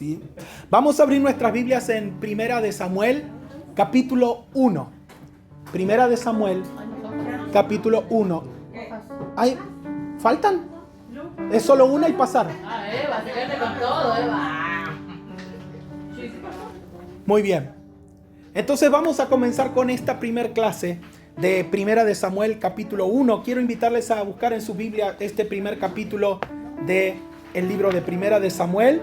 ¿Sí? Vamos a abrir nuestras Biblias en Primera de Samuel, capítulo 1. Primera de Samuel, capítulo 1. ¿Ay, faltan? Es solo una y pasar. Eva, se quede con todo, Eva. Muy bien. Entonces vamos a comenzar con esta primer clase de Primera de Samuel, capítulo 1. Quiero invitarles a buscar en su Biblia este primer capítulo del libro de Primera de Samuel.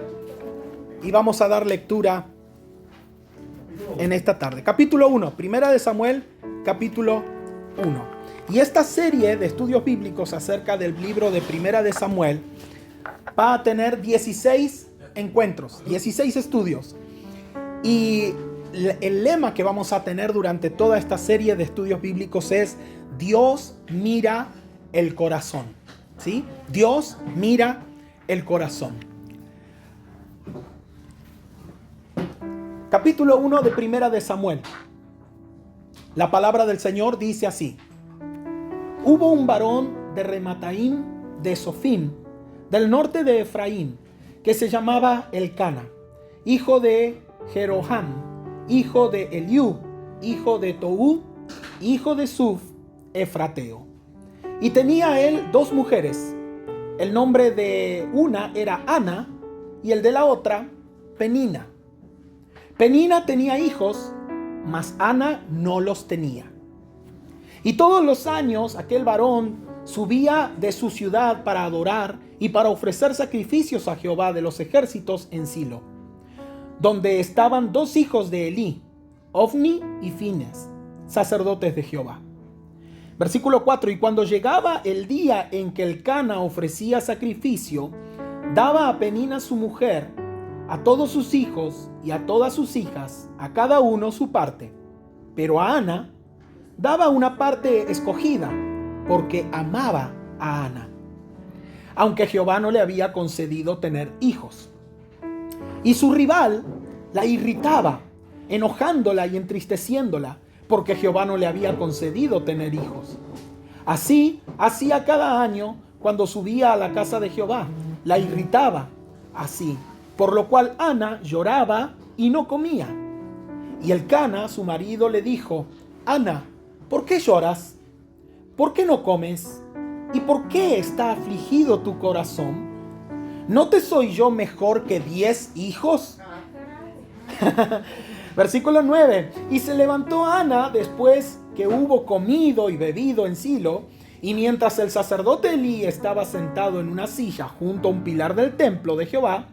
Y vamos a dar lectura en esta tarde. Capítulo 1, Primera de Samuel, capítulo 1. Y esta serie de estudios bíblicos acerca del libro de Primera de Samuel va a tener 16 encuentros, 16 estudios. Y el lema que vamos a tener durante toda esta serie de estudios bíblicos es Dios mira el corazón. ¿Sí? Dios mira el corazón. Capítulo 1 de Primera de Samuel. La palabra del Señor dice así: Hubo un varón de Remataim de Sofim, del norte de Efraín, que se llamaba Elcana, hijo de Jeroham, hijo de Eliú, hijo de Toú, hijo de Suf, efrateo. Y tenía él dos mujeres. El nombre de una era Ana y el de la otra Penina. Penina tenía hijos, mas Ana no los tenía. Y todos los años aquel varón subía de su ciudad para adorar y para ofrecer sacrificios a Jehová de los ejércitos en Silo, donde estaban dos hijos de Elí, Ofni y Fines, sacerdotes de Jehová. Versículo 4: Y cuando llegaba el día en que Elcana ofrecía sacrificio, daba a Penina su mujer, a todos sus hijos y a todas sus hijas, a cada uno su parte. Pero a Ana daba una parte escogida, porque amaba a Ana, aunque Jehová no le había concedido tener hijos. Y su rival la irritaba, enojándola y entristeciéndola, porque Jehová no le había concedido tener hijos. Así hacía cada año cuando subía a la casa de Jehová, la irritaba así. Por lo cual Ana lloraba y no comía. Y Elcana, su marido, le dijo: Ana, ¿por qué lloras? ¿Por qué no comes? ¿Y por qué está afligido tu corazón? ¿No te soy yo mejor que 10 hijos? Versículo 9. Y se levantó Ana después que hubo comido y bebido en Silo, y mientras el sacerdote Elí estaba sentado en una silla junto a un pilar del templo de Jehová,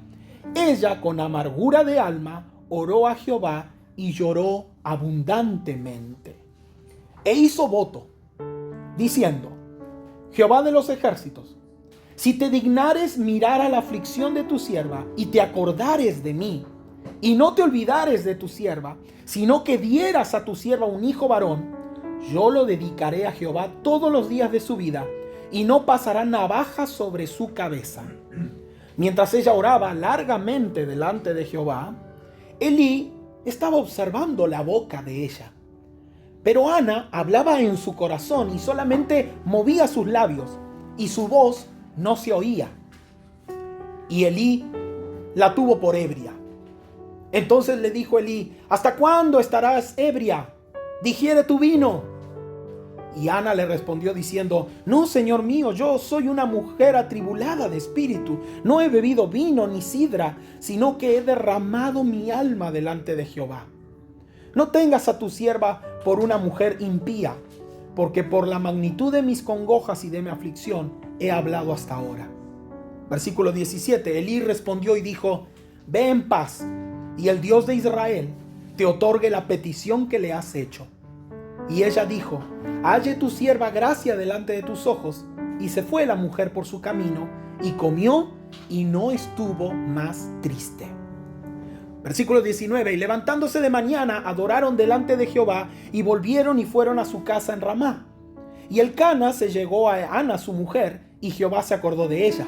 ella con amargura de alma oró a Jehová y lloró abundantemente. E hizo voto, diciendo: Jehová de los ejércitos, si te dignares mirar a la aflicción de tu sierva y te acordares de mí, y no te olvidares de tu sierva, sino que dieras a tu sierva un hijo varón, yo lo dedicaré a Jehová todos los días de su vida, y no pasará navaja sobre su cabeza. Mientras ella oraba largamente delante de Jehová, Elí estaba observando la boca de ella. Pero Ana hablaba en su corazón y solamente movía sus labios, y su voz no se oía. Y Elí la tuvo por ebria. Entonces le dijo Elí: ¿Hasta cuándo estarás ebria? Digiere tu vino. Y Ana le respondió diciendo: No, señor mío, yo soy una mujer atribulada de espíritu. No he bebido vino ni sidra, sino que he derramado mi alma delante de Jehová. No tengas a tu sierva por una mujer impía, porque por la magnitud de mis congojas y de mi aflicción he hablado hasta ahora. Versículo 17. Elí respondió y dijo: Ve en paz, y el Dios de Israel te otorgue la petición que le has hecho. Y ella dijo: Halle tu sierva gracia delante de tus ojos. Y se fue la mujer por su camino, y comió, y no estuvo más triste. Versículo 19. Y levantándose de mañana, adoraron delante de Jehová, y volvieron y fueron a su casa en Ramá. Y Elcana se llegó a Ana su mujer, y Jehová se acordó de ella.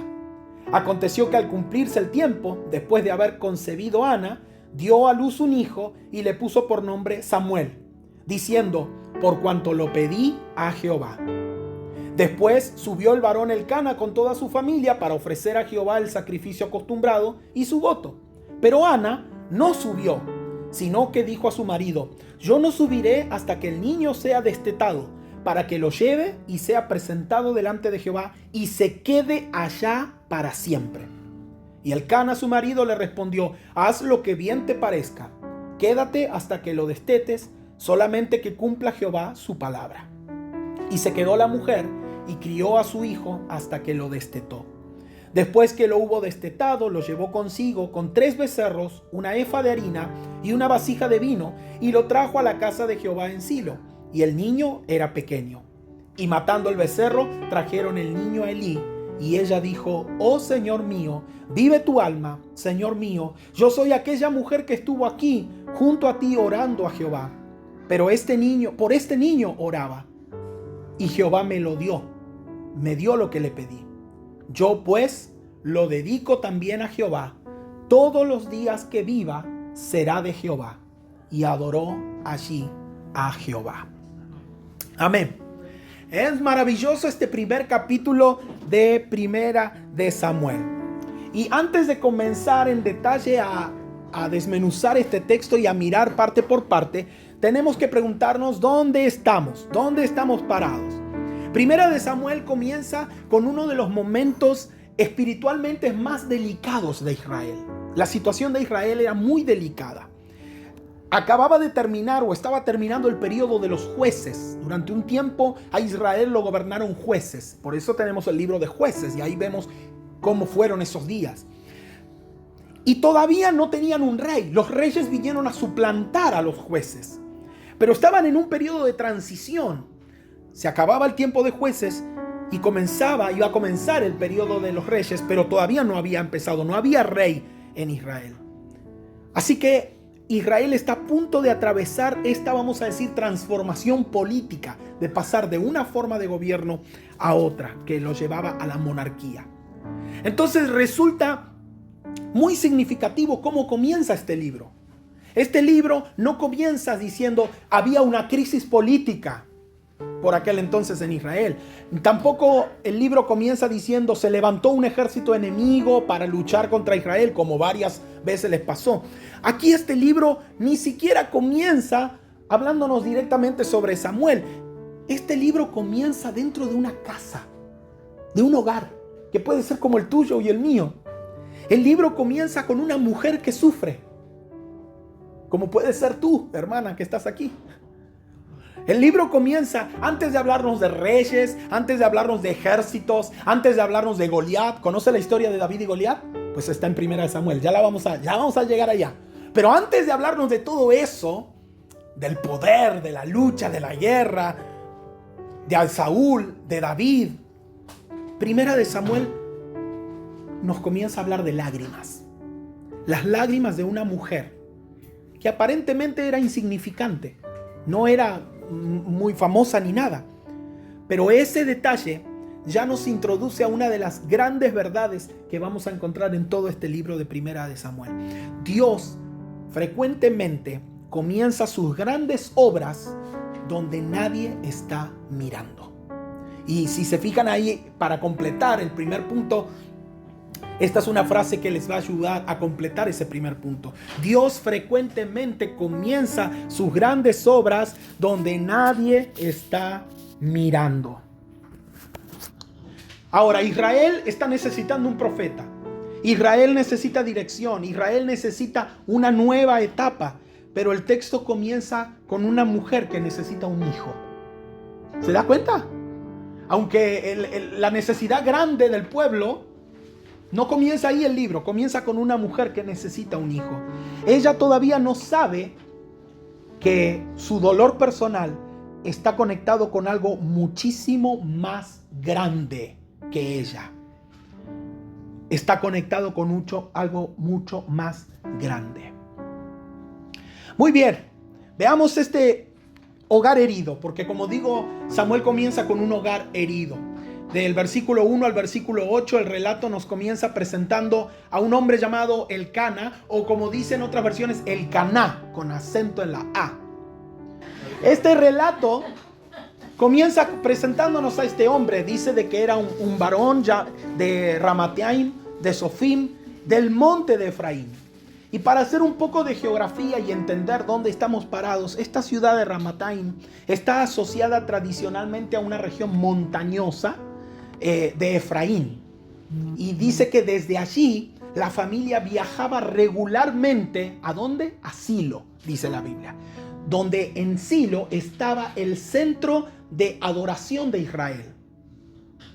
Aconteció que al cumplirse el tiempo, después de haber concebido Ana, dio a luz un hijo, y le puso por nombre Samuel, diciendo: por cuanto lo pedí a Jehová. Después subió el varón Elcana con toda su familia para ofrecer a Jehová el sacrificio acostumbrado y su voto. Pero Ana no subió, sino que dijo a su marido: yo no subiré hasta que el niño sea destetado, para que lo lleve y sea presentado delante de Jehová y se quede allá para siempre. Y Elcana su marido le respondió: haz lo que bien te parezca, quédate hasta que lo destetes, solamente que cumpla Jehová su palabra. Y se quedó la mujer y crió a su hijo hasta que lo destetó. Después que lo hubo destetado, lo llevó consigo con 3 becerros, una efa de harina y una vasija de vino, y lo trajo a la casa de Jehová en Silo. Y el niño era pequeño. Y matando el becerro, trajeron el niño a Elí. Y ella dijo: oh Señor mío, vive tu alma, Señor mío, yo soy aquella mujer que estuvo aquí junto a ti orando a Jehová. Pero por este niño oraba, y Jehová me lo dio, me dio lo que le pedí. Yo pues lo dedico también a Jehová. Todos los días que viva será de Jehová. Y adoró allí a Jehová. Amén. Es maravilloso este primer capítulo de Primera de Samuel. Y antes de comenzar en detalle a desmenuzar este texto y a mirar parte por parte, tenemos que preguntarnos dónde estamos parados. Primera de Samuel comienza con uno de los momentos espiritualmente más delicados de Israel. La situación de Israel era muy delicada. Acababa de terminar o estaba terminando el periodo de los jueces. Durante un tiempo a Israel lo gobernaron jueces. Por eso tenemos el libro de Jueces y ahí vemos cómo fueron esos días. Y todavía no tenían un rey. Los reyes vinieron a suplantar a los jueces. Pero estaban en un periodo de transición. Se acababa el tiempo de jueces y iba a comenzar el periodo de los reyes, pero todavía no había empezado, no había rey en Israel. Así que Israel está a punto de atravesar esta, vamos a decir, transformación política, de pasar de una forma de gobierno a otra, que lo llevaba a la monarquía. Entonces resulta muy significativo cómo comienza este libro. Este libro no comienza diciendo había una crisis política por aquel entonces en Israel. Tampoco el libro comienza diciendo se levantó un ejército enemigo para luchar contra Israel, como varias veces les pasó. Aquí este libro ni siquiera comienza hablándonos directamente sobre Samuel. Este libro comienza dentro de una casa, de un hogar, que puede ser como el tuyo y el mío. El libro comienza con una mujer que sufre, como puede ser tú, hermana, que estás aquí. El libro comienza, antes de hablarnos de reyes, antes de hablarnos de ejércitos, antes de hablarnos de Goliat. ¿Conoce la historia de David y Goliat? Pues está en Primera de Samuel, ya vamos a llegar allá. Pero antes de hablarnos de todo eso, del poder, de la lucha, de la guerra, de Saúl, de David, Primera de Samuel nos comienza a hablar de lágrimas. Las lágrimas de una mujer que aparentemente era insignificante, no era muy famosa ni nada, pero ese detalle ya nos introduce a una de las grandes verdades que vamos a encontrar en todo este libro de Primera de Samuel. Dios frecuentemente comienza sus grandes obras donde nadie está mirando. Y si se fijan ahí, para completar el primer punto, esta es una frase que les va a ayudar a completar ese primer punto. Dios frecuentemente comienza sus grandes obras donde nadie está mirando. Ahora, Israel está necesitando un profeta. Israel necesita dirección. Israel necesita una nueva etapa. Pero el texto comienza con una mujer que necesita un hijo. ¿Se da cuenta? Aunque la necesidad grande del pueblo no comienza ahí el libro, comienza con una mujer que necesita un hijo. Ella todavía no sabe que su dolor personal está conectado con algo muchísimo más grande que ella. Está conectado con algo mucho más grande. Muy bien, veamos este hogar herido, porque como digo, Samuel comienza con un hogar herido. Del versículo 1 al versículo 8, el relato nos comienza presentando a un hombre llamado Elcana, o como dicen otras versiones, Elcaná, con acento en la A. Este relato comienza presentándonos a este hombre. Dice de que era un varón ya de Ramataim, de Sofim, del monte de Efraín. Y para hacer un poco de geografía y entender dónde estamos parados, esta ciudad de Ramataim está asociada tradicionalmente a una región montañosa de Efraín. Y dice que desde allí la familia viajaba regularmente. ¿A dónde? A Silo, dice la Biblia. Donde en Silo estaba el centro de adoración de Israel.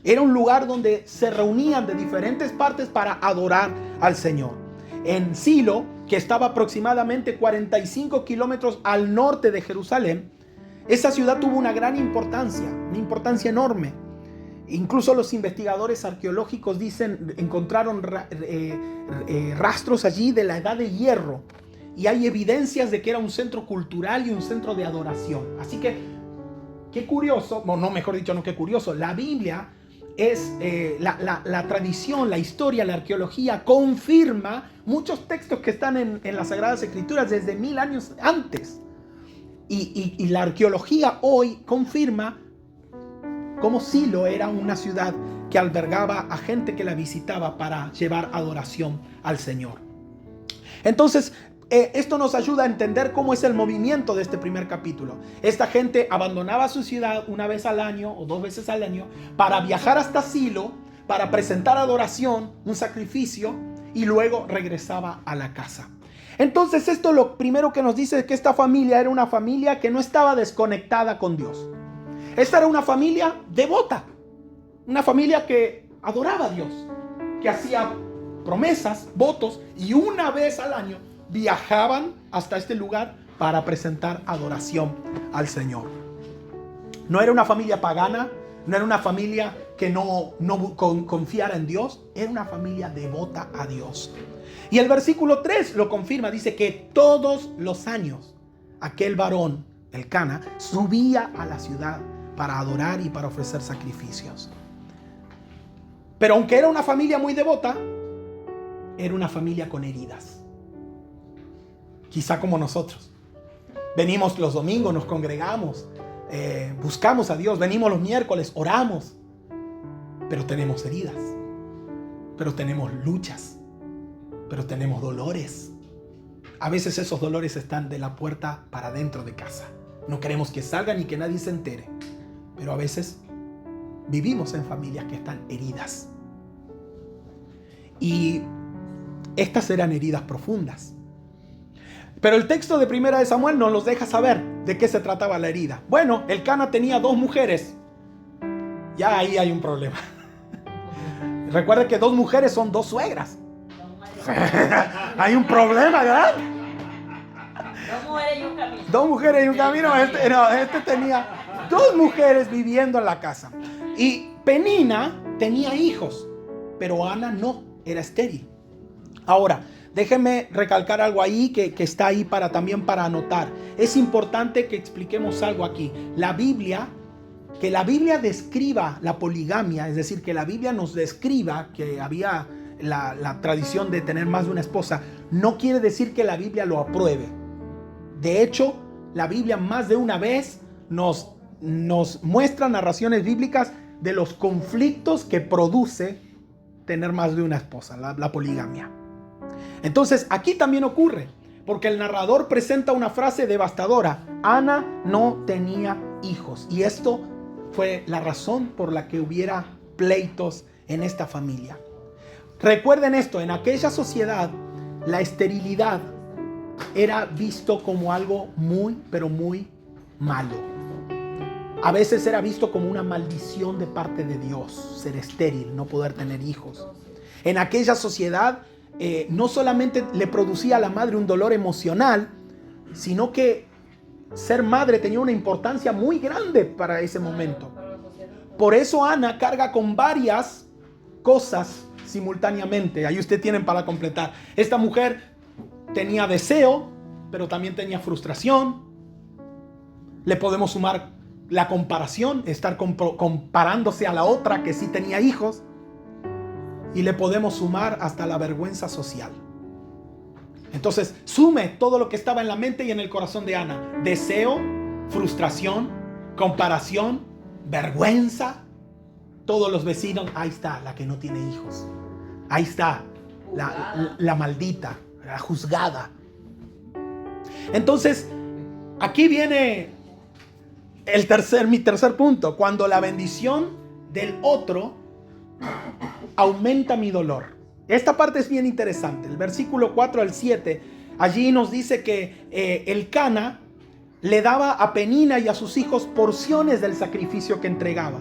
Era un lugar donde se reunían de diferentes partes para adorar al Señor. En Silo, que estaba aproximadamente 45 kilómetros al norte de Jerusalén, esa ciudad tuvo una gran importancia, una importancia enorme. Incluso los investigadores arqueológicos encontraron rastros allí de la edad de hierro. Y hay evidencias de que era un centro cultural y un centro de adoración. Así que, qué curioso, no, mejor dicho, no qué curioso, la Biblia es la tradición, la historia, la arqueología confirma muchos textos que están en las Sagradas Escrituras desde 1000 años antes. Y la arqueología hoy confirma cómo Silo era una ciudad que albergaba a gente que la visitaba para llevar adoración al Señor. Entonces, esto nos ayuda a entender cómo es el movimiento de este primer capítulo. Esta gente abandonaba su ciudad una vez al año o 2 veces al año para viajar hasta Silo, para presentar adoración, un sacrificio, y luego regresaba a la casa. Entonces esto lo primero que nos dice es que esta familia era una familia que no estaba desconectada con Dios. Esta era una familia devota, una familia que adoraba a Dios, que hacía promesas, votos, y una vez al año viajaban hasta este lugar para presentar adoración al Señor. No era una familia pagana, no era una familia que no confiara en Dios, era una familia devota a Dios. Y el versículo 3 lo confirma, dice que todos los años aquel varón, el Cana, subía a la ciudad para adorar y para ofrecer sacrificios. Pero aunque era una familia muy devota, era una familia con heridas. Quizá como nosotros. Venimos los domingos, nos congregamos, buscamos a Dios, venimos los miércoles, oramos, pero tenemos heridas, pero tenemos luchas, pero tenemos dolores. A veces esos dolores están de la puerta para adentro de casa. No queremos que salgan y que nadie se entere, pero a veces vivimos en familias que están heridas. Y estas eran heridas profundas. Pero el texto de 1 de Samuel nos los deja saber de qué se trataba la herida. Bueno, el Cana tenía 2 mujeres. Ya ahí hay un problema. Recuerda que 2 mujeres son 2 suegras. Hay un problema, ¿verdad? 2 mujeres y un camino. 2 mujeres y un camino. Este tenía 2 mujeres viviendo en la casa. Y Penina tenía hijos, pero Ana no, era estéril. Ahora, déjenme recalcar algo ahí que está ahí también para anotar. Es importante que expliquemos algo aquí. Que la Biblia describa la poligamia, es decir, que la Biblia nos describa que había la tradición de tener más de una esposa, no quiere decir que la Biblia lo apruebe. De hecho, la Biblia más de una vez nos muestra narraciones bíblicas de los conflictos que produce tener más de una esposa, la poligamia. Entonces aquí también ocurre, porque el narrador presenta una frase devastadora: Ana no tenía hijos. Y esto fue la razón por la que hubiera pleitos en esta familia. Recuerden esto, en aquella sociedad la esterilidad era visto como algo muy, pero muy malo. A veces era visto como una maldición de parte de Dios, ser estéril, no poder tener hijos. En aquella sociedad no solamente le producía a la madre un dolor emocional, sino que ser madre tenía una importancia muy grande para ese momento. Por eso Ana carga con varias cosas simultáneamente. Ahí ustedes tienen para completar. Esta mujer tenía deseo, pero también tenía frustración. Le podemos sumar la comparación, estar comparándose a la otra que sí tenía hijos. Y le podemos sumar hasta la vergüenza social. Entonces, sume todo lo que estaba en la mente y en el corazón de Ana. Deseo, frustración, comparación, vergüenza. Todos los vecinos, ahí está la que no tiene hijos. Ahí está la maldita. era juzgada. Entonces, aquí viene mi tercer punto. Cuando la bendición del otro aumenta mi dolor. Esta parte es bien interesante. El versículo 4 al 7, allí nos dice que Elcana le daba a Penina y a sus hijos porciones del sacrificio que entregaba.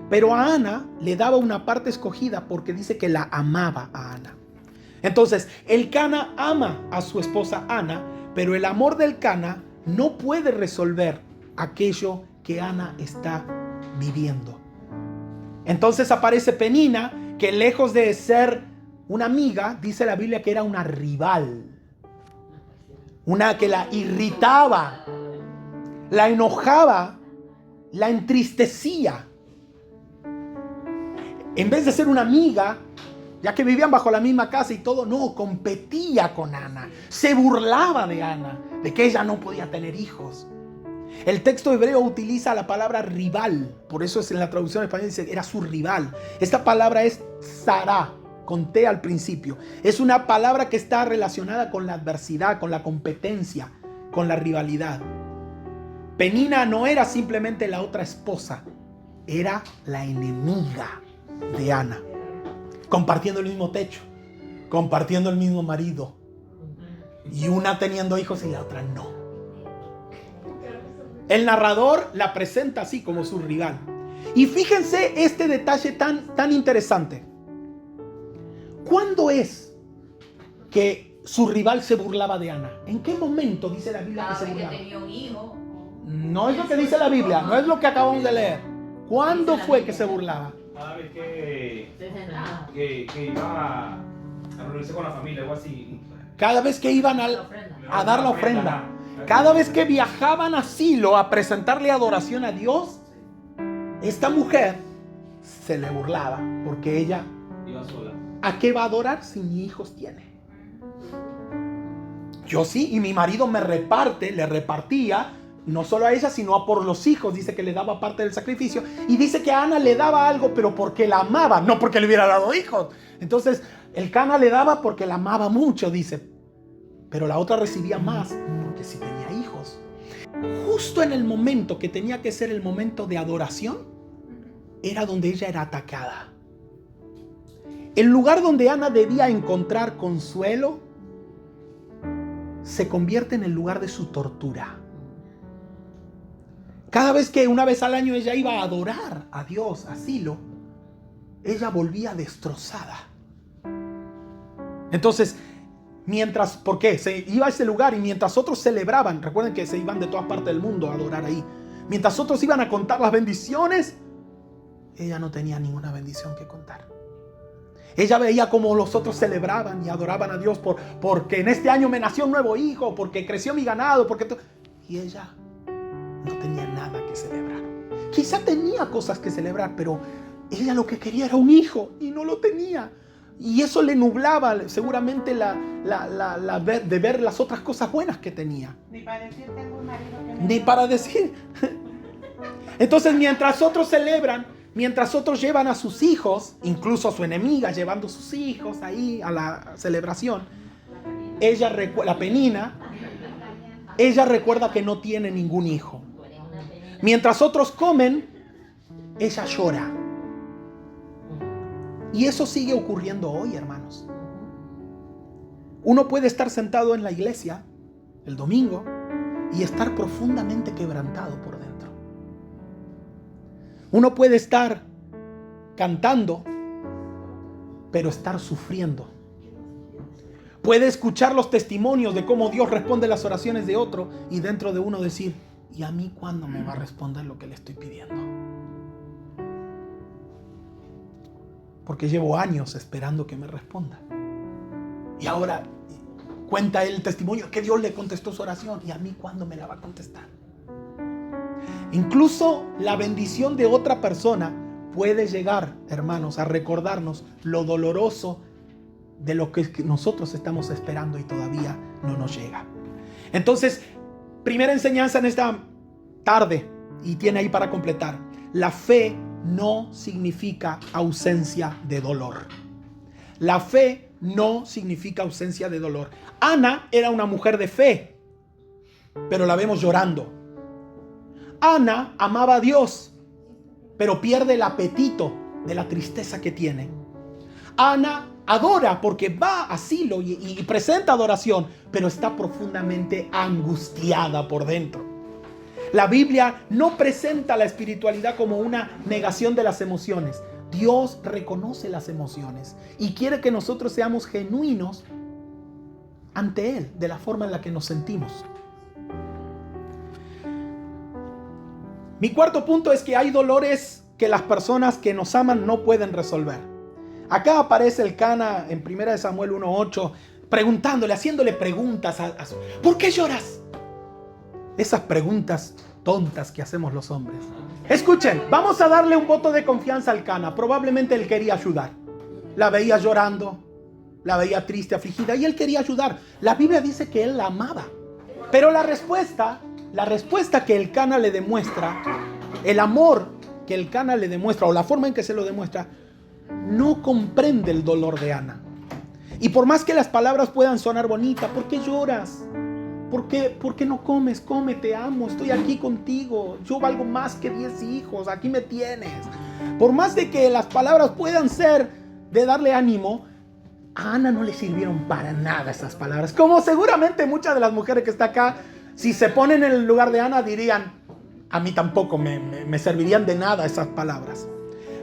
Pero a Ana le daba una parte escogida porque dice que la amaba a Ana. Entonces, Elcana ama a su esposa Ana, pero el amor de Elcana no puede resolver aquello que Ana está viviendo. Entonces aparece Penina, que lejos de ser una amiga, dice la Biblia que era una rival. Una que la irritaba, la enojaba, la entristecía. En vez de ser una amiga, ya que vivían bajo la misma casa y todo, no, competía con Ana. Se burlaba de Ana, de que ella no podía tener hijos. El texto hebreo utiliza la palabra rival, por eso es en la traducción española dice era su rival. Esta palabra es Sará, con T al principio. Es una palabra que está relacionada con la adversidad, con la competencia, con la rivalidad. Penina no era simplemente la otra esposa, era la enemiga de Ana, compartiendo el mismo techo, compartiendo el mismo marido, y una teniendo hijos y la otra no. El narrador la presenta así como su rival. Y fíjense este detalle tan interesante. ¿Cuándo es que su rival se burlaba de Ana? ¿En qué momento dice la Biblia que se burlaba? Tenía un hijo. No es lo que dice la Biblia, no es lo que acabamos de leer. ¿Cuándo fue que se burlaba? Cada vez que iba a reunirse con la familia, algo así. Cada vez que iban a dar la ofrenda. Cada vez que viajaban a Silo a presentarle adoración a Dios, esta mujer se le burlaba porque ella Iba sola. ¿a qué va a adorar si ni hijos tiene? Yo sí, y mi marido le repartía, no solo a ella, sino a por los hijos. Dice que le daba parte del sacrificio. Y dice que a Ana le daba algo, pero porque la amaba, no porque le hubiera dado hijos. Entonces, Elcana le daba porque la amaba mucho, dice. Pero la otra recibía más porque sí tenía hijos. Justo en el momento que tenía que ser el momento de adoración, era donde ella era atacada. El lugar donde Ana debía encontrar consuelo se convierte en el lugar de su tortura. Cada vez que una vez al año ella iba a adorar a Dios, a Silo, ella volvía destrozada. Entonces, ¿por qué? Se iba a ese lugar y mientras otros celebraban, recuerden que se iban de todas partes del mundo a adorar ahí, mientras otros iban a contar las bendiciones, ella no tenía ninguna bendición que contar. Ella veía como los otros celebraban y adoraban a Dios porque en este año me nació un nuevo hijo, porque creció mi ganado, y ella no tenía nada que celebrar. Quizá tenía cosas que celebrar, pero ella lo que quería era un hijo y no lo tenía. Y eso le nublaba seguramente de ver las otras cosas buenas que tenía. Ni para decir tengo un marido que me... Ni para decir. Entonces, mientras otros celebran, mientras otros llevan a sus hijos, incluso a su enemiga llevando a sus hijos ahí a la celebración, la Penina, ella recuerda que no tiene ningún hijo. Mientras otros comen, ella llora. Y eso sigue ocurriendo hoy, hermanos. Uno puede estar sentado en la iglesia el domingo y estar profundamente quebrantado por dentro. Uno puede estar cantando, pero estar sufriendo. Puede escuchar los testimonios de cómo Dios responde las oraciones de otro y dentro de uno decir, ¿y a mí cuándo me va a responder lo que le estoy pidiendo? Porque llevo años esperando que me responda. Y ahora cuenta el testimonio que Dios le contestó su oración. ¿Y a mí cuándo me la va a contestar? Incluso la bendición de otra persona puede llegar, hermanos, a recordarnos lo doloroso de lo que nosotros estamos esperando y todavía no nos llega. Entonces, primera enseñanza en esta tarde, y tiene ahí para completar. La fe no significa ausencia de dolor. La fe no significa ausencia de dolor. Ana era una mujer de fe, pero la vemos llorando. Ana amaba a Dios, pero pierde el apetito de la tristeza que tiene. Ana adora porque va a Silo y presenta adoración, pero está profundamente angustiada por dentro. La Biblia no presenta la espiritualidad como una negación de las emociones. Dios reconoce las emociones y quiere que nosotros seamos genuinos ante Él, de la forma en la que nos sentimos. Mi cuarto punto es que hay dolores que las personas que nos aman no pueden resolver. Acá aparece el Cana en 1 Samuel 1:8 preguntándole, haciéndole preguntas a su... ¿Por qué lloras? Esas preguntas tontas que hacemos los hombres. Escuchen, vamos a darle un voto de confianza al Cana. Probablemente él quería ayudar. La veía llorando, la veía triste, afligida, y él quería ayudar. La Biblia dice que él la amaba. Pero la respuesta que el Cana le demuestra, el amor que el Cana le demuestra, o la forma en que se lo demuestra, no comprende el dolor de Ana. Y por más que las palabras puedan sonar bonitas, ¿por qué lloras? ¿Por qué no comes? Come, te amo, estoy aquí contigo. Yo valgo más que 10 hijos, aquí me tienes. Por más de que las palabras puedan ser de darle ánimo, a Ana no le sirvieron para nada esas palabras. Como seguramente muchas de las mujeres que están acá, si se ponen en el lugar de Ana, dirían, a mí tampoco me servirían de nada esas palabras.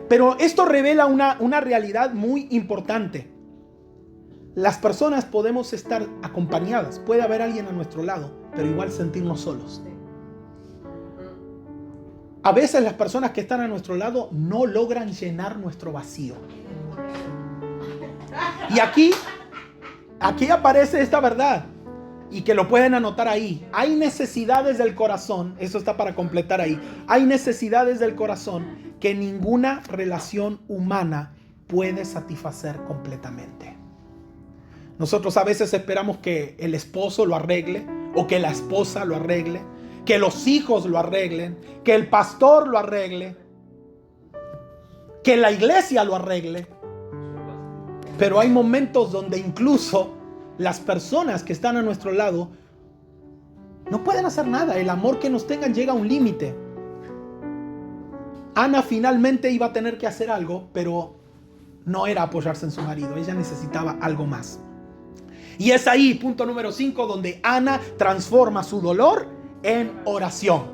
Pero esto revela una realidad muy importante. Las personas podemos estar acompañadas, puede haber alguien a nuestro lado, pero igual sentirnos solos. A veces las personas que están a nuestro lado no logran llenar nuestro vacío. Y aquí aparece esta verdad, y que lo pueden anotar ahí. Hay necesidades del corazón, eso está para completar ahí. Hay necesidades del corazón que ninguna relación humana puede satisfacer completamente. Nosotros a veces esperamos que el esposo lo arregle, o que la esposa lo arregle, que los hijos lo arreglen, que el pastor lo arregle, que la iglesia lo arregle. Pero hay momentos donde incluso las personas que están a nuestro lado no pueden hacer nada. El amor que nos tengan llega a un límite. Ana finalmente iba a tener que hacer algo, pero no era apoyarse en su marido. Ella necesitaba algo más. Y es ahí, punto número 5, donde Ana transforma su dolor en oración.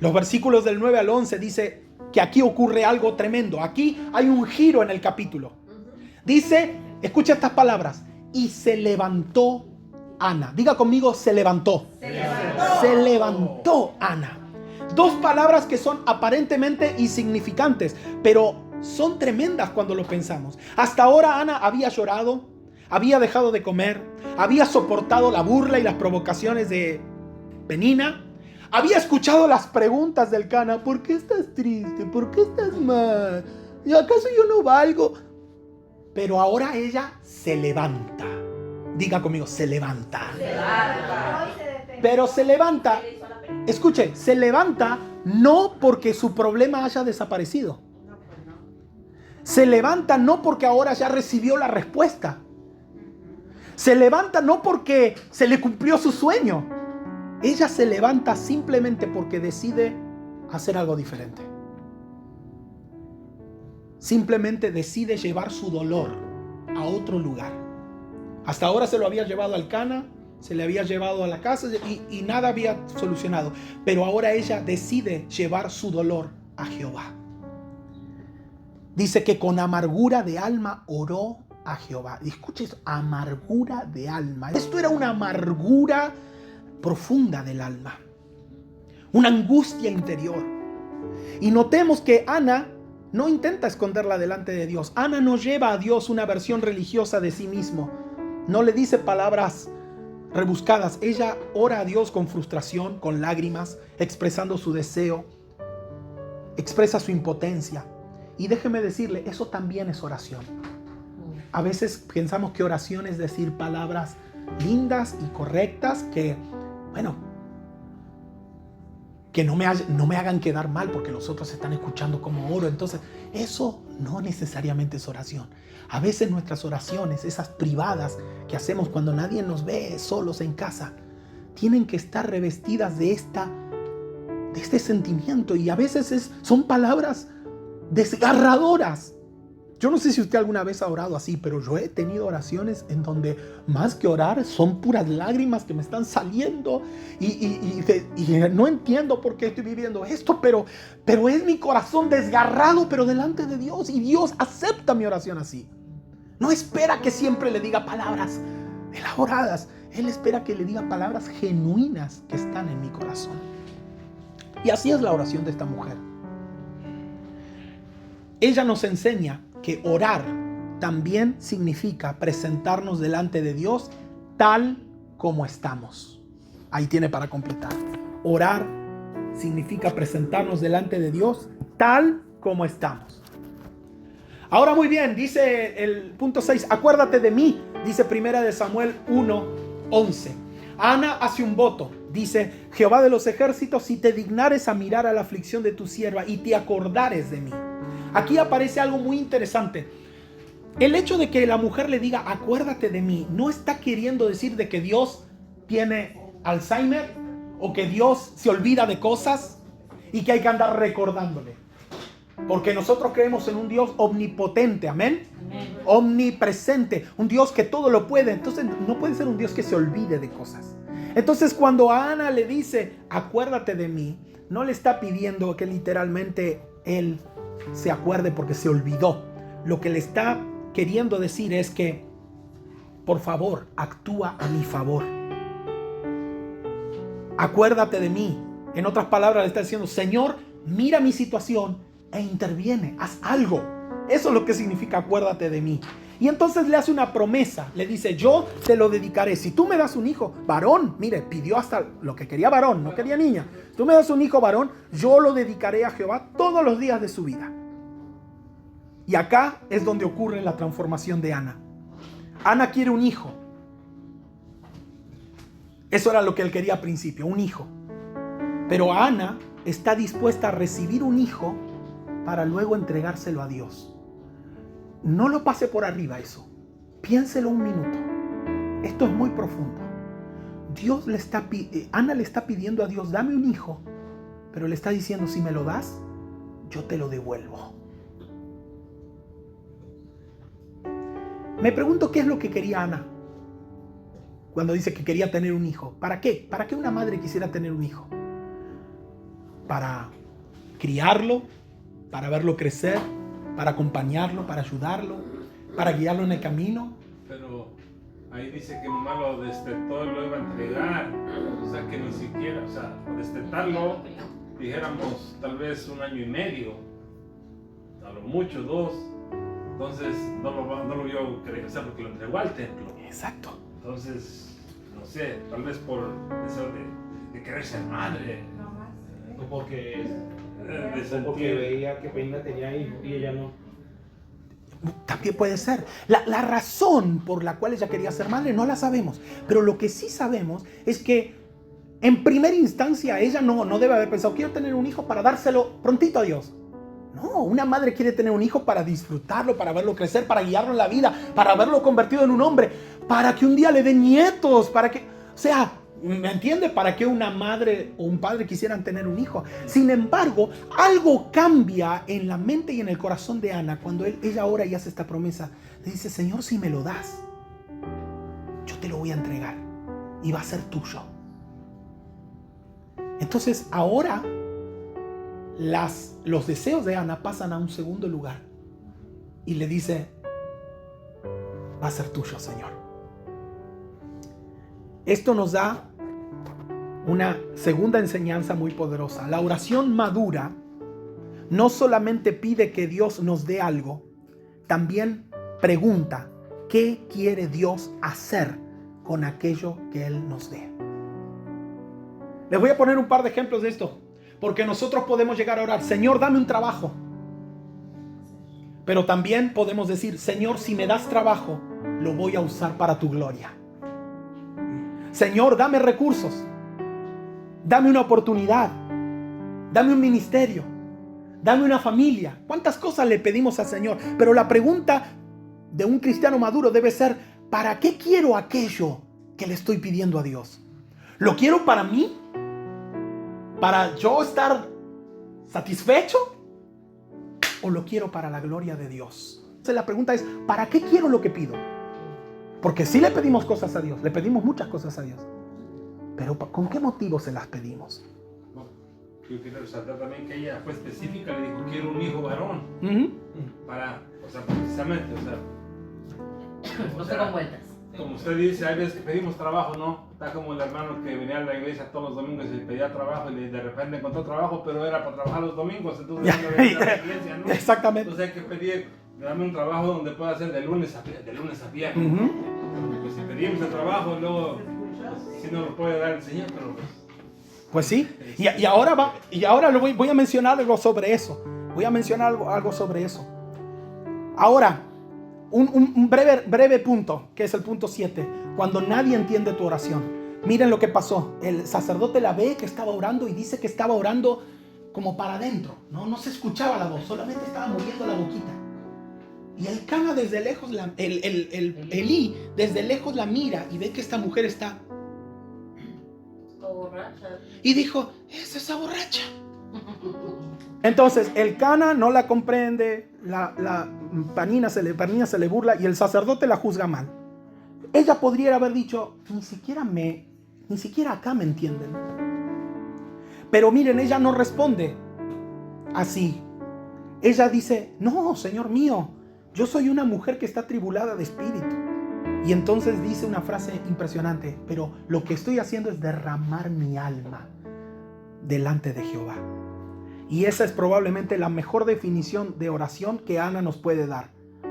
Los versículos del 9 al 11 dice que aquí ocurre algo tremendo. Aquí hay un giro en el capítulo. Dice, escucha estas palabras, y se levantó Ana. Diga conmigo, se levantó. Se levantó Ana. Dos palabras que son aparentemente insignificantes, pero son tremendas cuando lo pensamos. Hasta ahora Ana había llorado, había dejado de comer, había soportado la burla y las provocaciones de Penina, había escuchado las preguntas del Cana. ¿Por qué estás triste? ¿Por qué estás mal? ¿Y acaso yo no valgo? Pero ahora ella se levanta. Diga conmigo, se levanta. Pero se levanta, escuche, se levanta no porque su problema haya desaparecido. Se levanta no porque ahora ya recibió la respuesta. Se levanta no porque se le cumplió su sueño. Ella se levanta simplemente porque decide hacer algo diferente. Simplemente decide llevar su dolor a otro lugar. Hasta ahora se lo había llevado al Cana, se le había llevado a la casa y nada había solucionado. Pero ahora ella decide llevar su dolor a Jehová. Dice que con amargura de alma oró a Jehová. Escuche eso, amargura de alma. Esto era una amargura profunda del alma, una angustia interior. Y notemos que Ana no intenta esconderla delante de Dios. Ana no lleva a Dios una versión religiosa de sí mismo. No le dice palabras rebuscadas. Ella ora a Dios con frustración, con lágrimas, expresando su deseo, expresa su impotencia. Y déjeme decirle, eso también es oración. A veces pensamos que oración es decir palabras lindas y correctas que que no me hagan quedar mal porque los otros están escuchando cómo oro. Entonces, eso no necesariamente es oración. A veces nuestras oraciones, esas privadas que hacemos cuando nadie nos ve, solos en casa, tienen que estar revestidas de este sentimiento. Y a veces son palabras desgarradoras. Yo no sé si usted alguna vez ha orado así, pero yo he tenido oraciones en donde más que orar son puras lágrimas que me están saliendo y no entiendo por qué estoy viviendo esto, pero es mi corazón desgarrado, pero delante de Dios, y Dios acepta mi oración así. No espera que siempre le diga palabras elaboradas. Él espera que le diga palabras genuinas que están en mi corazón. Y así es la oración de esta mujer. Ella nos enseña que orar también significa presentarnos delante de Dios tal como estamos. Ahí tiene para completar. Orar significa presentarnos delante de Dios tal como estamos. Ahora muy bien, dice el punto 6, acuérdate de mí, dice 1 Samuel 1:11. Ana hace un voto, dice: Jehová de los ejércitos, si te dignares a mirar a la aflicción de tu sierva y te acordares de mí. Aquí aparece algo muy interesante. El hecho de que la mujer le diga acuérdate de mí no está queriendo decir de que Dios tiene Alzheimer o que Dios se olvida de cosas y que hay que andar recordándole. Porque nosotros creemos en un Dios omnipotente, amén. Amén. Omnipresente, un Dios que todo lo puede. Entonces no puede ser un Dios que se olvide de cosas. Entonces cuando a Ana le dice acuérdate de mí, no le está pidiendo que literalmente él se acuerde porque se olvidó. Lo que le está queriendo decir es que por favor actúa a mi favor, acuérdate de mí. En otras palabras le está diciendo: Señor, mira mi situación e interviene, haz algo. Eso es lo que significa acuérdate de mí. Y entonces le hace una promesa, le dice: yo te lo dedicaré. Si tú me das un hijo varón, mire, pidió hasta lo que quería varón, no quería niña. Tú me das un hijo varón, yo lo dedicaré a Jehová todos los días de su vida. Y acá es donde ocurre la transformación de Ana. Ana quiere un hijo. Eso era lo que él quería al principio, un hijo. Pero Ana está dispuesta a recibir un hijo para luego entregárselo a Dios. No lo pase por arriba eso. Piénselo un minuto. Esto es muy profundo. Ana le está pidiendo a Dios: dame un hijo. Pero le está diciendo: si me lo das, yo te lo devuelvo. Me pregunto qué es lo que quería Ana cuando dice que quería tener un hijo. ¿Para qué? ¿Para qué una madre quisiera tener un hijo? ¿Para criarlo? ¿Para verlo crecer? ¿Para acompañarlo? ¿Para ayudarlo? ¿Para guiarlo en el camino? Pero ahí dice que mamá lo destetó y lo iba a entregar. O sea que ni siquiera, o sea, destetarlo, dijéramos tal vez 1 año y medio, a lo mucho 2. Entonces no lo vio crecer, o sea, porque lo entregó al templo. Exacto. Entonces, no sé, tal vez por deseo de querer ser madre. No más. O porque Porque veía que Peña tenía hijos y ella no. También puede ser. La razón por la cual ella quería ser madre no la sabemos. Pero lo que sí sabemos es que en primera instancia ella no debe haber pensado: quiero tener un hijo para dárselo prontito a Dios. No, una madre quiere tener un hijo para disfrutarlo, para verlo crecer, para guiarlo en la vida, para verlo convertido en un hombre, para que un día le den nietos, para que... O sea, ¿me entiende? Para que una madre o un padre quisieran tener un hijo. Sin embargo, algo cambia en la mente y en el corazón de Ana cuando ella ora y hace esta promesa. Le dice: Señor, si me lo das, yo te lo voy a entregar y va a ser tuyo. Entonces ahora los deseos de Ana pasan a un segundo lugar y le dice: va a ser tuyo, Señor. Esto nos da una segunda enseñanza muy poderosa. La oración madura no solamente pide que Dios nos dé algo, también pregunta: ¿qué quiere Dios hacer con aquello que Él nos dé? Les voy a poner un par de ejemplos de esto, porque nosotros podemos llegar a orar: Señor, dame un trabajo. Pero también podemos decir: Señor, si me das trabajo, lo voy a usar para tu gloria. Señor, dame recursos. Dame una oportunidad. dame un ministerio, dame una familia. ¿Cuántas cosas le pedimos al Señor? Pero la pregunta de un cristiano maduro debe ser, ¿para qué quiero aquello que le estoy pidiendo a Dios? ¿Lo quiero para mí? ¿Para yo estar satisfecho? ¿O lo quiero para la gloria de Dios? Entonces la pregunta es, ¿para qué quiero lo que pido? Porque sí le pedimos cosas a Dios, le pedimos muchas cosas a Dios. Pero ¿con qué motivo se las pedimos? Yo quiero resaltar también que ella fue específica, le dijo, quiero un hijo varón. Para, o sea, precisamente, No se con vueltas. como usted dice, hay veces que pedimos trabajo, ¿no? Está como el hermano que venía a la iglesia todos los domingos y pedía trabajo y de repente encontró trabajo, pero era para trabajar los domingos, entonces no venía a la iglesia, ¿no? Exactamente. Entonces hay que pedir, dame un trabajo donde pueda hacer de lunes a viernes. Pues si pedimos el trabajo, luego, pues, si no lo puede dar el Señor, pero Pues sí, y ahora voy a mencionar algo sobre eso. Voy a mencionar algo sobre eso. Ahora, un breve punto, que es el punto 7. Cuando nadie entiende tu oración. Miren lo que pasó. El sacerdote la ve que estaba orando y dice que estaba orando como para adentro. No se escuchaba la voz, solamente estaba moviendo la boquita. Y el Cana desde lejos, Elí desde lejos la mira y ve que esta mujer está... Borracha. Y dijo, es esa borracha. Entonces el Cana no la comprende, la Panina se le burla y el sacerdote la juzga mal. Ella podría haber dicho, ni siquiera acá me entienden. Pero miren, ella no responde así. Ella dice, no, Señor mío, yo soy una mujer que está atribulada de espíritu. Y entonces dice una frase impresionante, pero lo que estoy haciendo es derramar mi alma delante de Jehová. Y esa es probablemente la mejor definición de oración que Ana nos puede dar.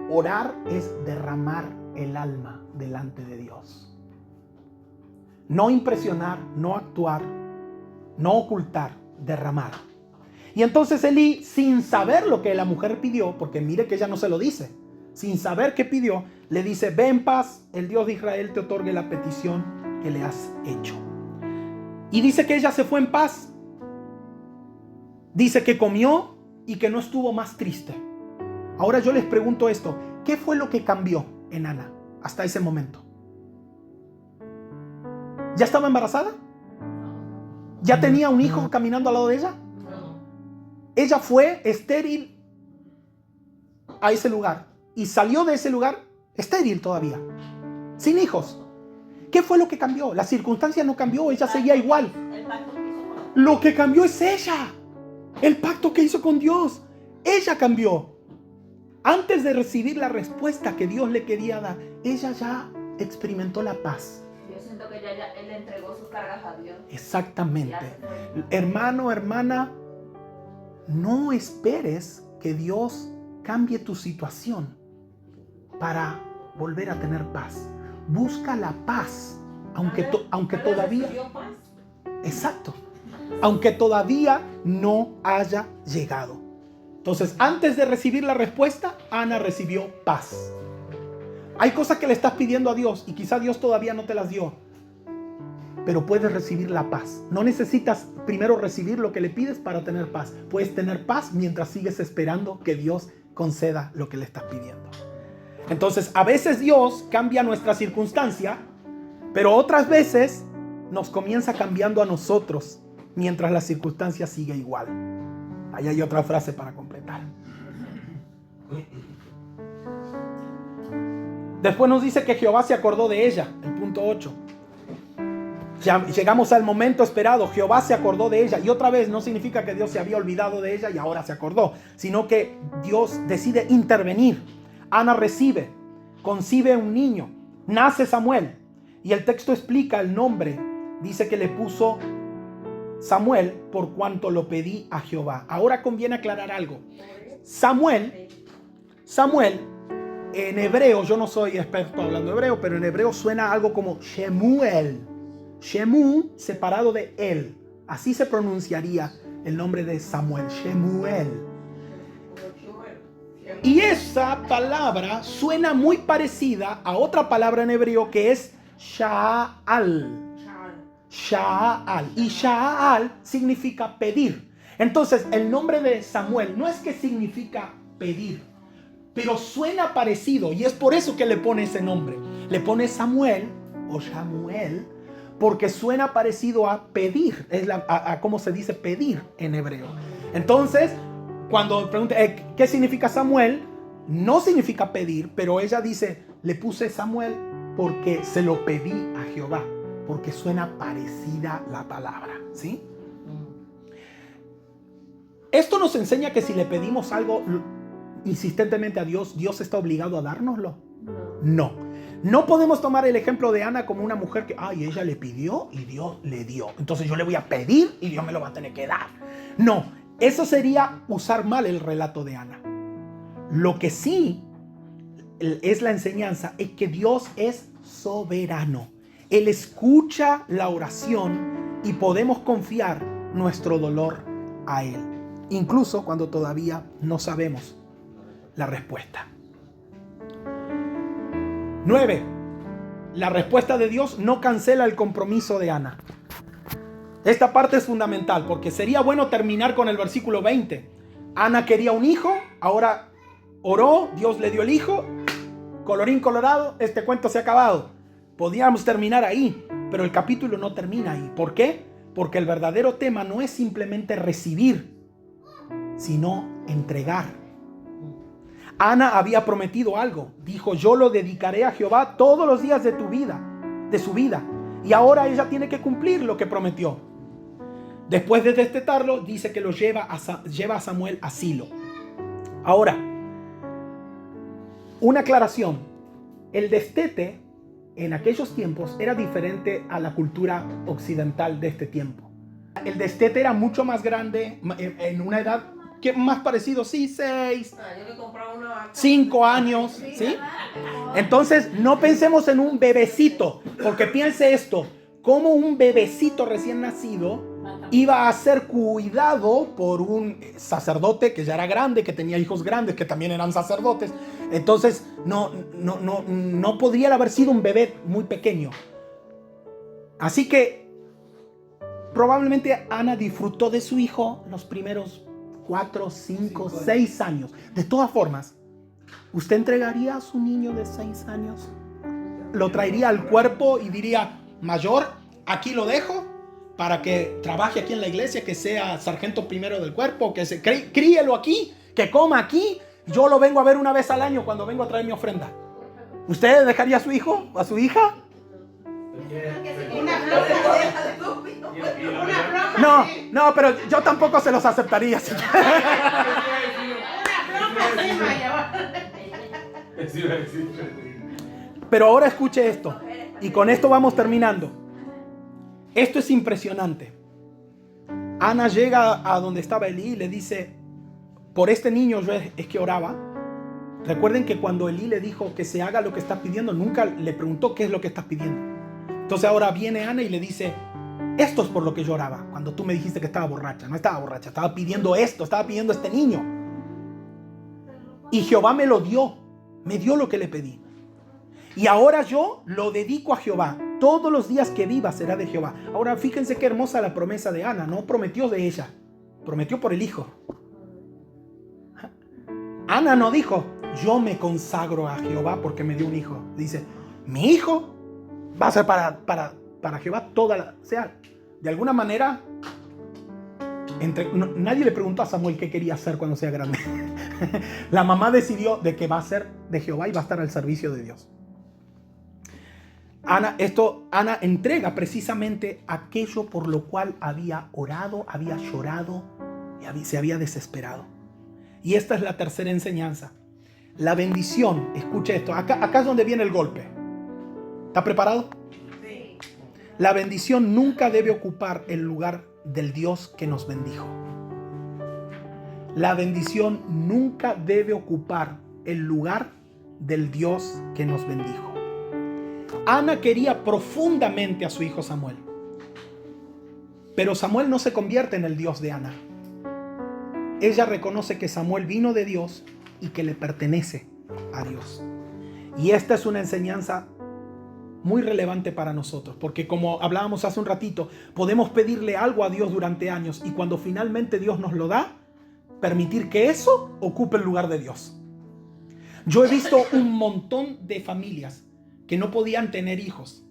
Orar es derramar el alma delante de Dios. No impresionar, no actuar, no ocultar, derramar. Y entonces Elí, sin saber lo que la mujer pidió, porque mire que ella no se lo dice, sin saber qué pidió, le dice, ve en paz, el Dios de Israel te otorgue la petición que le has hecho. Y dice que ella se fue en paz. Dice que comió y que no estuvo más triste. Ahora yo les pregunto esto, ¿qué fue lo que cambió en Ana hasta ese momento? ¿Ya estaba embarazada? ¿Ya tenía un hijo caminando al lado de ella? No. Ella fue estéril a ese lugar y salió de ese lugar estéril todavía, sin hijos. ¿Qué fue lo que cambió? La circunstancia no cambió, ella seguía igual. El pacto que hizo con Lo que cambió es ella. El pacto que hizo con Dios. Ella cambió. Antes de recibir la respuesta que Dios le quería dar, ella ya experimentó la paz. Yo siento que él le entregó sus cargas a Dios. Exactamente. Hermano, hermana, no esperes que Dios cambie tu situación para volver a tener paz. Busca la paz, aunque todavía... Exacto. Aunque todavía no haya llegado. Entonces, antes de recibir la respuesta, Ana recibió paz. Hay cosas que le estás pidiendo a Dios y quizá Dios todavía no te las dio, pero puedes recibir la paz. No necesitas primero recibir lo que le pides para tener paz. Puedes tener paz mientras sigues esperando que Dios conceda lo que le estás pidiendo. Entonces, a veces Dios cambia nuestra circunstancia, pero otras veces nos comienza cambiando a nosotros mientras la circunstancia sigue igual. Ahí hay otra frase para completar. Después nos dice que Jehová se acordó de ella, el punto 8. Ya llegamos al momento esperado, Jehová se acordó de ella. Y otra vez no significa que Dios se había olvidado de ella y ahora se acordó, sino que Dios decide intervenir. Ana recibe, concibe un niño, nace Samuel. Y el texto explica el nombre. Dice que le puso Samuel por cuanto lo pedí a Jehová. Ahora conviene aclarar algo. Samuel, en hebreo, yo no soy experto hablando hebreo, pero en hebreo suena algo como Shemuel. Shemu separado de él. Así se pronunciaría el nombre de Samuel, Shemuel. Y esa palabra suena muy parecida a otra palabra en hebreo que es Sha'al. Sha'al. Y Sha'al significa pedir. Entonces, el nombre de Samuel no es que significa pedir, pero suena parecido y es por eso que le pone ese nombre. Le pone Samuel o Shamuel porque suena parecido a pedir, es a cómo se dice pedir en hebreo. Entonces, cuando pregunta ¿qué significa Samuel? No significa pedir, pero ella dice, le puse Samuel porque se lo pedí a Jehová, porque suena parecida la palabra, ¿sí? Esto nos enseña que si le pedimos algo insistentemente a Dios, ¿Dios está obligado a dárnoslo? No. No podemos tomar el ejemplo de Ana como una mujer que, ella le pidió y Dios le dio. Entonces yo le voy a pedir y Dios me lo va a tener que dar. No, eso sería usar mal el relato de Ana. Lo que sí es la enseñanza es que Dios es soberano. Él escucha la oración y podemos confiar nuestro dolor a Él, incluso cuando todavía no sabemos la respuesta. 9. La respuesta de Dios no cancela el compromiso de Ana. Esta parte es fundamental porque sería bueno terminar con el versículo 20. Ana quería un hijo, ahora oró, Dios le dio el hijo, colorín colorado, este cuento se ha acabado. Podríamos terminar ahí, pero el capítulo no termina ahí. ¿Por qué? Porque el verdadero tema no es simplemente recibir, sino entregar. Ana había prometido algo. Dijo, yo lo dedicaré a Jehová todos los días de su vida. Y ahora ella tiene que cumplir lo que prometió. Después de destetarlo, dice que lo lleva a Samuel a Silo. Ahora, una aclaración. El destete en aquellos tiempos era diferente a la cultura occidental de este tiempo. El destete era mucho más grande, en una edad que más parecido, 6, 5 años, ¿sí? Entonces, no pensemos en un bebecito, porque piense esto, como un bebecito recién nacido iba a ser cuidado por un sacerdote que ya era grande, que tenía hijos grandes, que también eran sacerdotes. Entonces, no podría haber sido un bebé muy pequeño. Así que, probablemente Ana disfrutó de su hijo los primeros 4, 5, 6 años. De todas formas, ¿usted entregaría a su niño de 6 años? ¿Lo traería al cuerpo y diría, mayor, aquí lo dejo para que trabaje aquí en la iglesia, que sea sargento primero del cuerpo, que se críelo aquí, que coma aquí? Yo lo vengo a ver una vez al año cuando vengo a traer mi ofrenda. ¿Usted dejaría a su hijo o a su hija? No, pero yo tampoco se los aceptaría. Pero ahora escuche esto, y con esto vamos terminando. Esto es impresionante. Ana llega a donde estaba Elí y le dice, por este niño yo es que oraba. Recuerden que cuando Elí le dijo que se haga lo que estás pidiendo, nunca le preguntó qué es lo que estás pidiendo. Entonces ahora viene Ana y le dice, esto es por lo que yo oraba cuando tú me dijiste que estaba borracha. No estaba borracha, estaba pidiendo esto, estaba pidiendo este niño. Y Jehová me lo dio, me dio lo que le pedí. Y ahora yo lo dedico a Jehová. Todos los días que viva será de Jehová. Ahora fíjense qué hermosa la promesa de Ana. No prometió de ella, prometió por el hijo. Ana no dijo, yo me consagro a Jehová porque me dio un hijo. Dice, mi hijo va a ser para Jehová toda la... O sea, de alguna manera, nadie le preguntó a Samuel qué quería hacer cuando sea grande. La mamá decidió de que va a ser de Jehová y va a estar al servicio de Dios. Ana entrega precisamente aquello por lo cual había orado, había llorado y se había desesperado. Y esta es la tercera enseñanza. La bendición, escuche esto, acá es donde viene el golpe. ¿Está preparado? Sí. La bendición nunca debe ocupar el lugar del Dios que nos bendijo. La bendición nunca debe ocupar el lugar del Dios que nos bendijo. Ana quería profundamente a su hijo Samuel. Pero Samuel no se convierte en el Dios de Ana. Ella reconoce que Samuel vino de Dios y que le pertenece a Dios. Y esta es una enseñanza muy relevante para nosotros, porque como hablábamos hace un ratito, podemos pedirle algo a Dios durante años y cuando finalmente Dios nos lo da, permitir que eso ocupe el lugar de Dios. Yo he visto un montón de familias que no podían tener hijos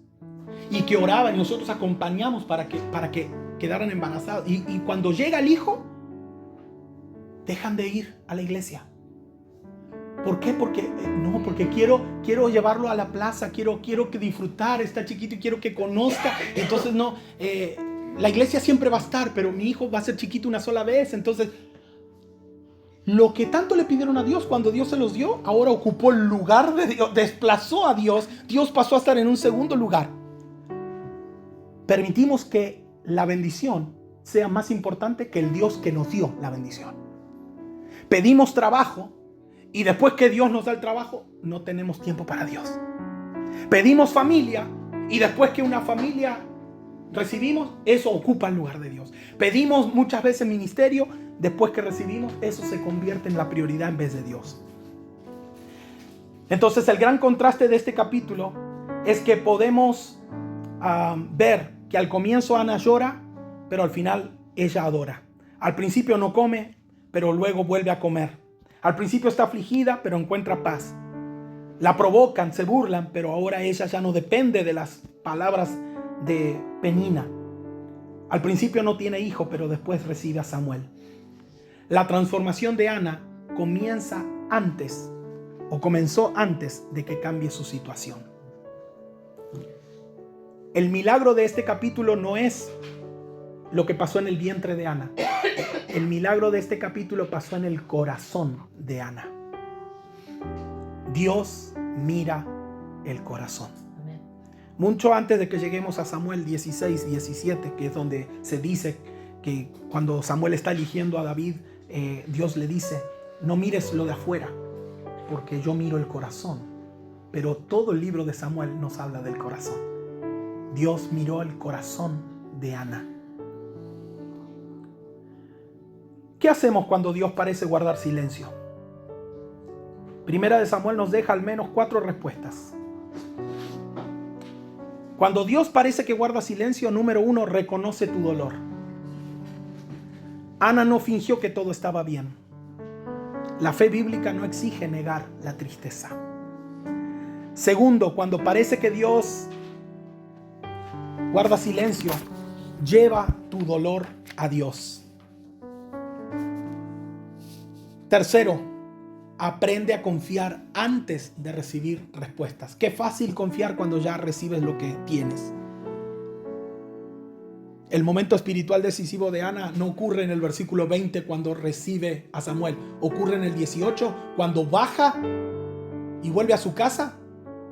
y que oraban y nosotros acompañamos para que quedaran embarazados y cuando llega el hijo, dejan de ir a la iglesia. ¿Por qué? Porque quiero llevarlo a la plaza, quiero que disfrutar, está chiquito y quiero que conozca. Entonces la iglesia siempre va a estar, pero mi hijo va a ser chiquito una sola vez. Entonces, lo que tanto le pidieron a Dios cuando Dios se los dio, ahora ocupó el lugar de Dios, desplazó a Dios. Dios pasó a estar en un segundo lugar. Permitimos que la bendición sea más importante que el Dios que nos dio la bendición. Pedimos trabajo. Y después que Dios nos da el trabajo, no tenemos tiempo para Dios. Pedimos familia y después que una familia recibimos, eso ocupa el lugar de Dios. Pedimos muchas veces ministerio, después que recibimos, eso se convierte en la prioridad en vez de Dios. Entonces el gran contraste de este capítulo es que podemos ver que al comienzo Ana llora, pero al final ella adora. Al principio no come, pero luego vuelve a comer. Al principio está afligida, pero encuentra paz. La provocan, se burlan, pero ahora ella ya no depende de las palabras de Penina. Al principio no tiene hijo, pero después recibe a Samuel. La transformación de Ana comenzó antes de que cambie su situación. El milagro de este capítulo no es lo que pasó en el vientre de Ana. El milagro de este capítulo pasó en el corazón de Ana. Dios mira el corazón. Amén. Mucho antes de que lleguemos a Samuel 16, 17, que es donde se dice que cuando Samuel está eligiendo a David, Dios le dice, no mires lo de afuera, porque yo miro el corazón. Pero todo el libro de Samuel nos habla del corazón. Dios miró el corazón de Ana. ¿Qué hacemos cuando Dios parece guardar silencio? Primera de Samuel nos deja al menos 4 respuestas. Cuando Dios parece que guarda silencio, número 1, reconoce tu dolor. Ana no fingió que todo estaba bien. La fe bíblica no exige negar la tristeza. Segundo, cuando parece que Dios guarda silencio, lleva tu dolor a Dios. Tercero, aprende a confiar antes de recibir respuestas. Qué fácil confiar cuando ya recibes lo que tienes. El momento espiritual decisivo de Ana no ocurre en el versículo 20 cuando recibe a Samuel. Ocurre en el 18 cuando baja y vuelve a su casa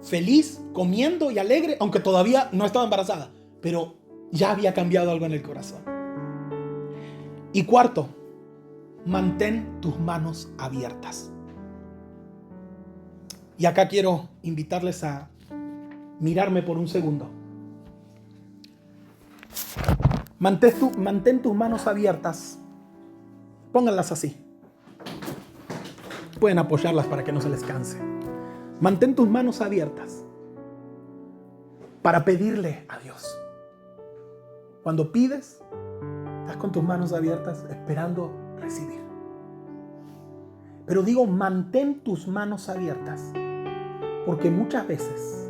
feliz, comiendo y alegre, aunque todavía no estaba embarazada, pero ya había cambiado algo en el corazón. Y cuarto, mantén tus manos abiertas. Y acá quiero invitarles a mirarme por un segundo. Mantén tus manos abiertas. Pónganlas así. Pueden apoyarlas para que no se les canse. Mantén tus manos abiertas para pedirle a Dios. Cuando pides, estás con tus manos abiertas esperando recibir. Pero digo, mantén tus manos abiertas, porque muchas veces,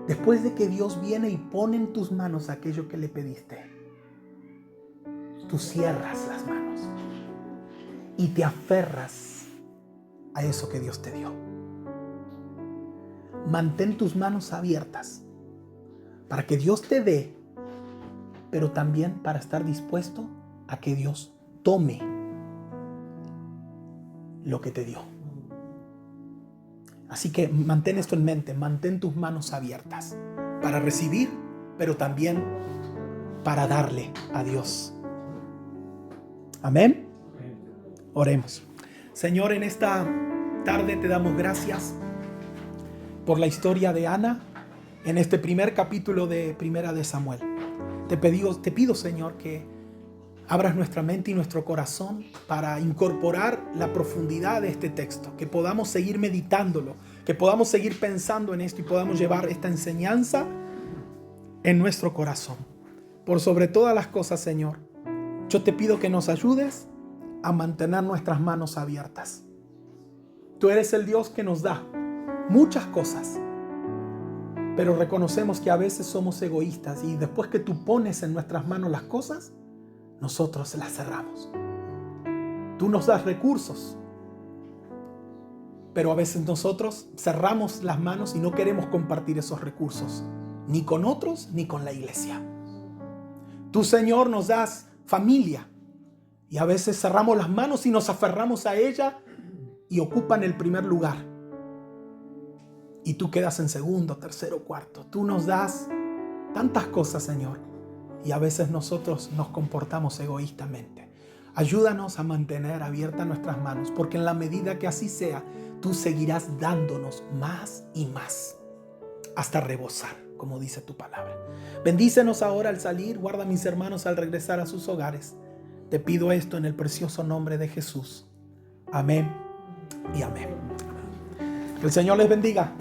después de que Dios viene y pone en tus manos aquello que le pediste, tú cierras las manos y te aferras a eso que Dios te dio. Mantén tus manos abiertas para que Dios te dé, pero también para estar dispuesto a que Dios tome lo que te dio. Así que mantén esto en mente, mantén tus manos abiertas para recibir, pero también para darle a Dios. Amén. Oremos. Señor, en esta tarde te damos gracias por la historia de Ana en este primer capítulo de Primera de Samuel. Te pido, Señor, que abras nuestra mente y nuestro corazón para incorporar la profundidad de este texto, que podamos seguir meditándolo, que podamos seguir pensando en esto y podamos llevar esta enseñanza en nuestro corazón. Por sobre todas las cosas, Señor, yo te pido que nos ayudes a mantener nuestras manos abiertas. Tú eres el Dios que nos da muchas cosas, pero reconocemos que a veces somos egoístas y después que tú pones en nuestras manos las cosas, nosotros las cerramos. Tú nos das recursos, pero a veces nosotros cerramos las manos y no queremos compartir esos recursos, ni con otros ni con la iglesia. Tú, Señor, nos das familia y a veces cerramos las manos y nos aferramos a ella y ocupan el primer lugar. Y tú quedas en segundo, tercero, cuarto. Tú nos das tantas cosas, Señor, y a veces nosotros nos comportamos egoístamente. Ayúdanos a mantener abiertas nuestras manos, porque en la medida que así sea, tú seguirás dándonos más y más, hasta rebosar, como dice tu palabra. Bendícenos ahora al salir, guarda a mis hermanos al regresar a sus hogares. Te pido esto en el precioso nombre de Jesús. Amén y amén. Que el Señor les bendiga.